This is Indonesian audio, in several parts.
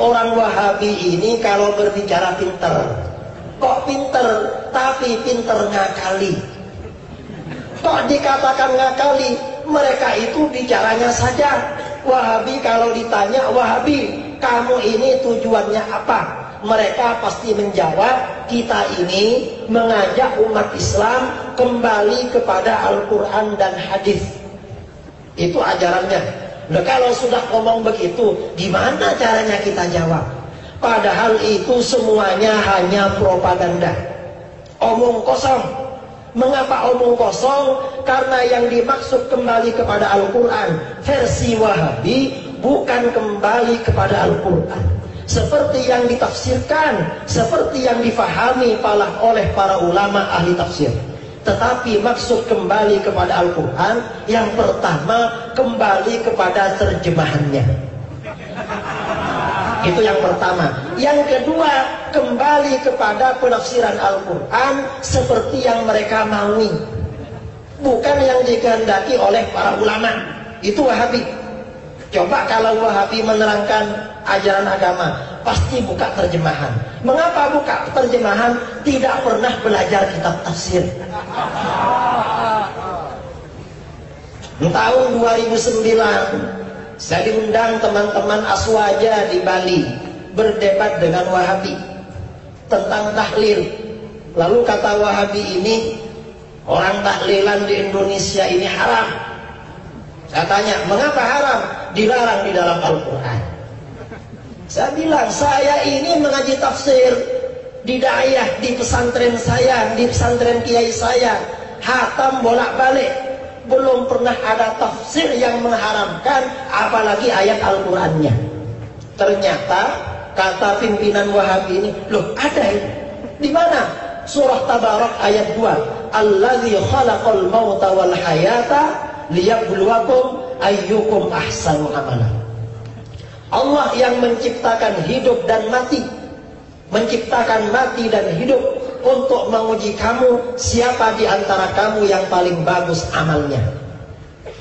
Orang Wahabi ini kalau berbicara pinter, kok pinter, tapi pinter ngakali. Kok dikatakan ngakali? Mereka itu bicaranya saja. Wahabi kalau ditanya, Wahabi kamu ini tujuannya apa? Mereka pasti menjawab, kita ini mengajak umat Islam kembali kepada Al-Quran dan hadis. Itu ajarannya. Nah, kalau sudah ngomong begitu, gimana caranya kita jawab? Padahal itu semuanya hanya propaganda, omong kosong. Mengapa omong kosong? Karena yang dimaksud kembali kepada Al-Quran versi Wahabi bukan kembali kepada Al-Quran seperti yang ditafsirkan, seperti yang difahami oleh para ulama ahli tafsir. Tetapi maksud kembali kepada Al-Quran, yang pertama kembali kepada terjemahannya. Itu yang pertama. Yang kedua, kembali kepada penafsiran Al-Quran seperti yang mereka maui, bukan yang dikehendaki oleh para ulama. Itu Wahabi. Coba kalau Wahabi menerangkan ajaran agama, pasti buka terjemahan. Mengapa buka terjemahan? Tidak pernah belajar kitab tafsir. Tahun 2009 saya diundang teman-teman Aswaja di Bali berdebat dengan Wahabi tentang tahlil. Lalu kata Wahabi ini, orang tahlilan di Indonesia ini haram. Saya tanya, mengapa haram? Dilarang di dalam Al-Quran. Saya bilang, saya ini mengaji tafsir di daiyah, di pesantren saya, di pesantren kiai saya, hatam bolak-balik. Belum pernah ada tafsir yang mengharamkan, apalagi ayat Al-Qurannya. Ternyata kata pimpinan Wahabi ini, loh ada ini. Di mana? Surah Tabarak ayat 2. Allazi khalaqal mauta wal hayata liyabluwakum ayyukum ahsanu amala. Allah yang menciptakan hidup dan mati, menciptakan mati dan hidup untuk menguji kamu siapa di antara kamu yang paling bagus amalnya.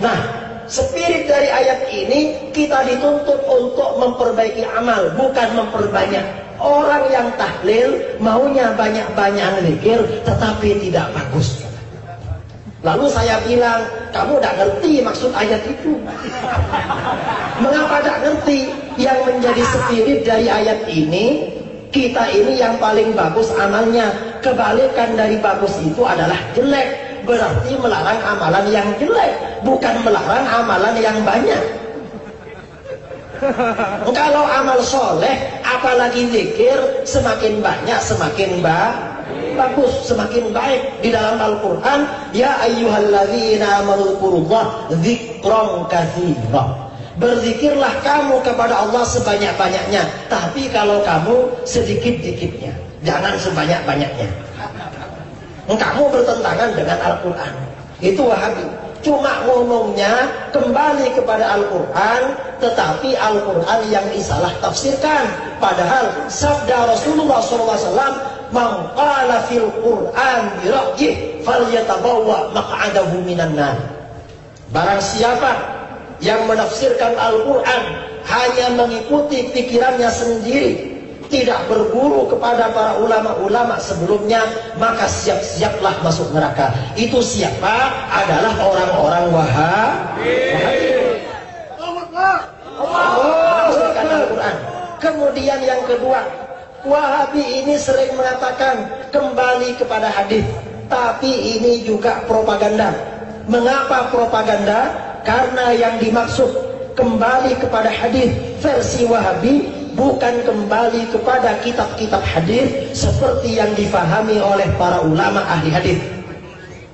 Nah, spirit dari ayat ini kita dituntut untuk memperbaiki amal, bukan memperbanyak. Orang yang tahlil maunya banyak-banyak zikir tetapi tidak bagus. Lalu saya bilang, kamu tidak ngerti maksud ayat itu. Mengapa tidak ngerti? Yang menjadi spirit dari ayat ini, kita ini yang paling bagus amalnya. Kebalikan dari bagus itu adalah jelek. Berarti melarang amalan yang jelek, bukan melarang amalan yang banyak. Kalau amal soleh, apalagi zikir, semakin banyak semakin bagus, semakin baik. Di dalam Al-Quran, ya ayyuhalladzina amanu dzkurullah dzikran katsira. Berzikirlah kamu kepada Allah sebanyak-banyaknya, tapi kalau kamu sedikit-dikitnya, jangan sebanyak-banyaknya. Kamu bertentangan dengan Al-Quran. Itu Wahabi. Cuma ngomongnya kembali kepada Al-Quran, tetapi Al-Quran yang disalah tafsirkan. Padahal sabda Rasulullah SAW, man qala fil Quran bira'yih falyatabawwa maq'adahu minan nar. Barang siapa yang menafsirkan Al-Quran hanya mengikuti pikirannya sendiri, tidak berguru kepada para ulama-ulama sebelumnya, maka siap-siaplah masuk neraka. Itu siapa? Adalah orang-orang Wahabi. Al-Quran. Kemudian yang kedua, Wahabi ini sering mengatakan kembali kepada hadis, tapi ini juga propaganda. Mengapa propaganda? Karena yang dimaksud kembali kepada hadis versi Wahabi bukan kembali kepada kitab-kitab hadis seperti yang difahami oleh para ulama ahli hadis.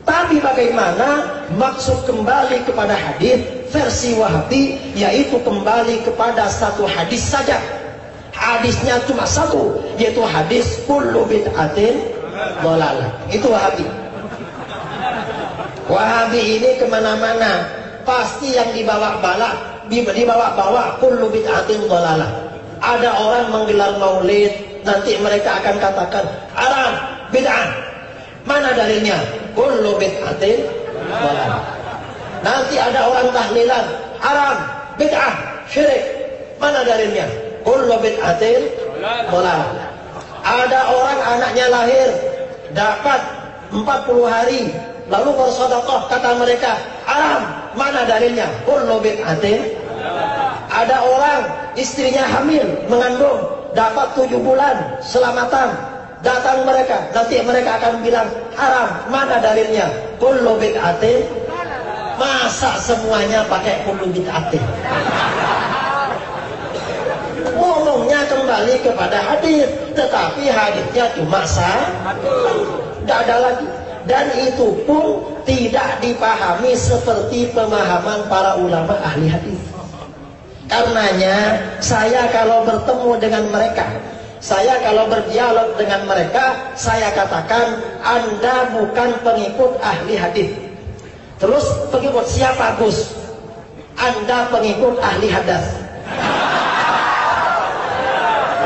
Tapi bagaimana maksud kembali kepada hadis versi Wahabi? Yaitu kembali kepada satu hadis saja. Hadisnya cuma satu, yaitu hadis kullu bid'atin dhalalah. Itu Wahabi. Wahabi ini kemana-mana pasti yang dibawa-bawa kullu bid'atin dhalalah. Ada orang menggelar maulid, nanti mereka akan katakan haram, bid'ah. Mana dalilnya? Kullu bid'atin dhalalah. Nanti ada orang tahlilan, haram, bid'ah, syirik. Mana dalilnya? kullu bid'atin dhalalah. Ada orang anaknya lahir dapat 40 hari lalu bersedekah, kata mereka haram. Mana dalilnya? Kullu bid'atin. Ada orang istrinya hamil mengandung dapat 7 bulan selamatan, datang mereka, nanti mereka akan bilang haram. Mana dalilnya? Kullu bid'atin. Masa semuanya pakai kullu bid'atin? Ngomongnya kembali kepada hadis, tetapi hadisnya cuma tidak ada lagi. Dan itu pun tidak dipahami seperti pemahaman para ulama ahli hadis. Karenanya saya kalau bertemu dengan mereka, saya kalau berdialog dengan mereka, saya katakan Anda bukan pengikut ahli hadis. Terus pengikut siapa, Gus? Anda pengikut ahli hadas.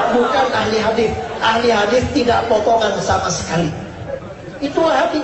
Bukan ahli hadis. Ahli hadis tidak potongan sama sekali. Itulah hadis.